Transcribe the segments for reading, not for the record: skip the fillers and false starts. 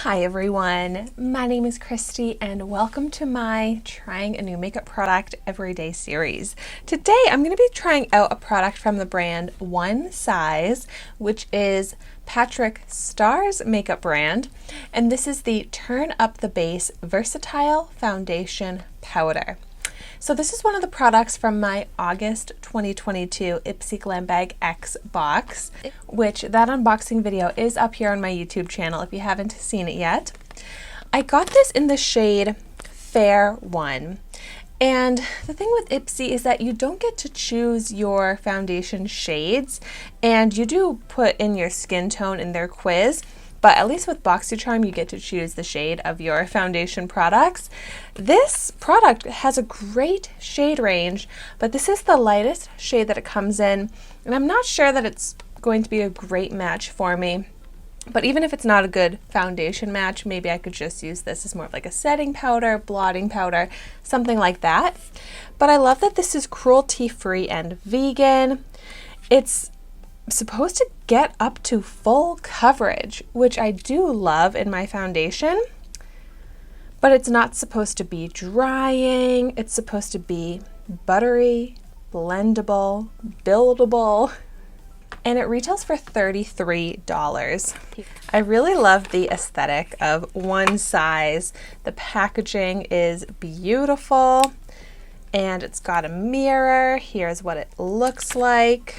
Hi everyone, my name is Christy and welcome to my Trying a New Makeup Product Everyday series. Today I'm going to be trying out a product from the brand One Size, which is Patrick Starr's makeup brand, and this is the Turn Up the Base Versatile Foundation Powder. So this is one of the products from my August 2022 Ipsy Glam Bag X box, which that unboxing video is up here on my YouTube channel if you haven't seen it yet. I got this in the shade Fair 1. And the thing with Ipsy is that you don't get to choose your foundation shades, and you do put in your skin tone in their quiz. But at least with BoxyCharm, you get to choose the shade of your foundation products. This product has a great shade range, but this is the lightest shade that it comes in, and I'm not sure that it's going to be a great match for me. But even if it's not a good foundation match, maybe I could just use this as more of like a setting powder, blotting powder, something like that. But I love that this is cruelty-free and vegan. It's supposed to get up to full coverage, which I do love in my foundation, but it's not supposed to be drying. It's supposed to be buttery, blendable, buildable, and it retails for $33. I really love the aesthetic of One Size. The packaging is beautiful, and it's got a mirror. Here's what it looks like.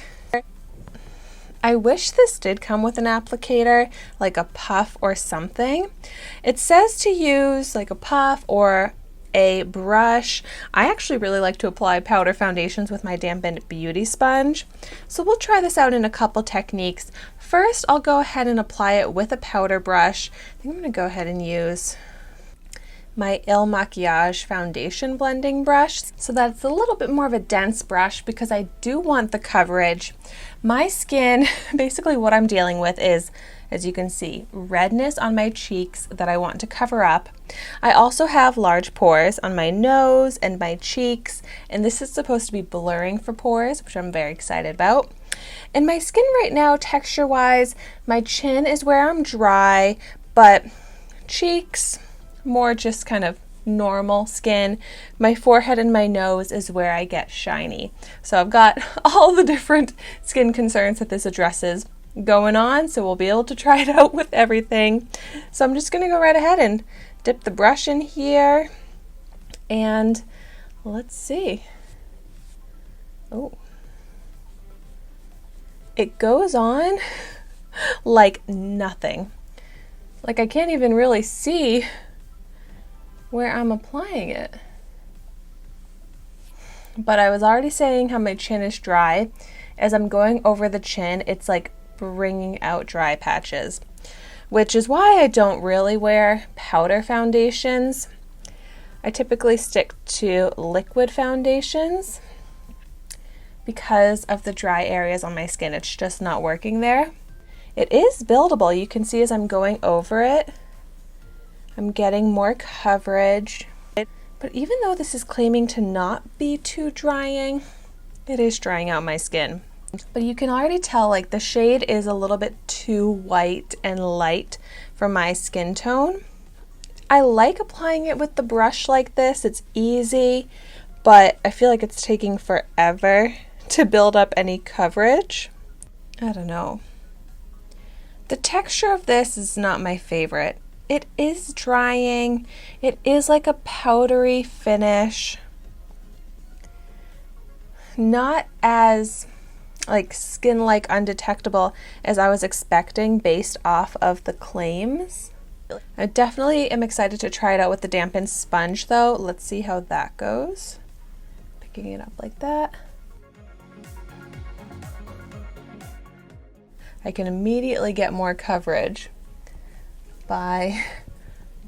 I wish this did come with an applicator, like a puff or something. It says to use like a puff or a brush. I actually really like to apply powder foundations with my dampened beauty sponge. So we'll try this out in a couple techniques. First, I'll go ahead and apply it with a powder brush. I think I'm going to go ahead and use my Il Makiage foundation blending brush, so that's a little bit more of a dense brush because I do want the coverage. My skin, basically what I'm dealing with is, as you can see, redness on my cheeks that I want to cover up. I also have large pores on my nose and my cheeks, and this is supposed to be blurring for pores, which I'm very excited about. And my skin right now, texture-wise, my chin is where I'm dry, but cheeks, more just kind of normal skin. My forehead and my nose is where I get shiny. So I've got all the different skin concerns that this addresses going on, so we'll be able to try it out with everything. So I'm just going to go right ahead and dip the brush in here, and let's see. Oh, it goes on like nothing. Like I can't even really see where I'm applying it. But I was already saying how my chin is dry. As I'm going over the chin, it's like bringing out dry patches, which is why I don't really wear powder foundations. I typically stick to liquid foundations because of the dry areas on my skin. It's just not working there. It is buildable. You can see as I'm going over it, I'm getting more coverage, but even though this is claiming to not be too drying, it is drying out my skin. But you can already tell like the shade is a little bit too white and light for my skin tone. I like applying it with the brush like this. It's easy, but I feel like it's taking forever to build up any coverage. I don't know. The texture of this is not my favorite. It is drying. It is like a powdery finish. Not as like skin-like undetectable as I was expecting based off of the claims. I definitely am excited to try it out with the dampened sponge though. Let's see how that goes. Picking it up like that. I can immediately get more coverage by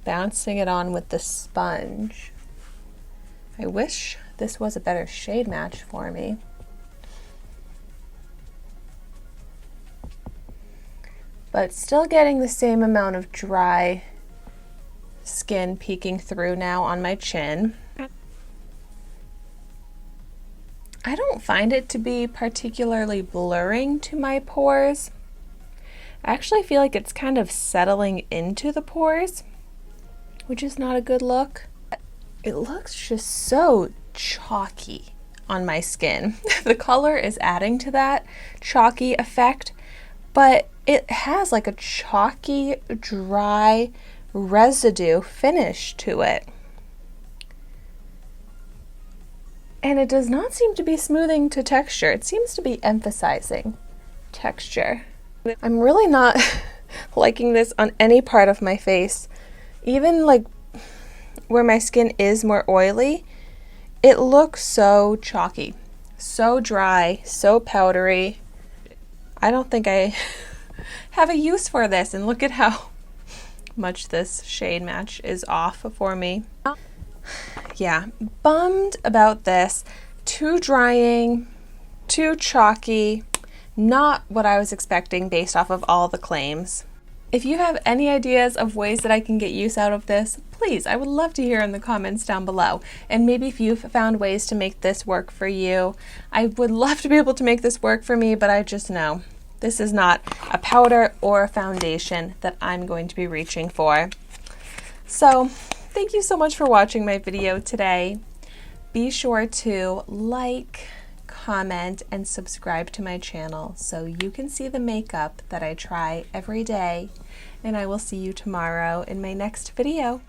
bouncing it on with the sponge. I wish this was a better shade match for me. But still getting the same amount of dry skin peeking through now on my chin. I don't find it to be particularly blurring to my pores. I actually feel like it's kind of settling into the pores, which is not a good look. It looks just so chalky on my skin. The color is adding to that chalky effect, but it has like a chalky, dry residue finish to it. And it does not seem to be smoothing to texture. It seems to be emphasizing texture. I'm really not liking this on any part of my face. Even like where my skin is more oily, it looks so chalky, so dry, so powdery. I don't think I have a use for this, and look at how much this shade match is off for me. Yeah, bummed about this. Too drying, too chalky, not what I was expecting based off of all the claims. If you have any ideas of ways that I can get use out of this, please, I would love to hear in the comments down below. And maybe if you've found ways to make this work for you. I would love to be able to make this work for me, but I just know this is not a powder or a foundation that I'm going to be reaching for. So, thank you so much for watching my video today. Be sure to like, comment, and subscribe to my channel so you can see the makeup that I try every day. And I will see you tomorrow in my next video.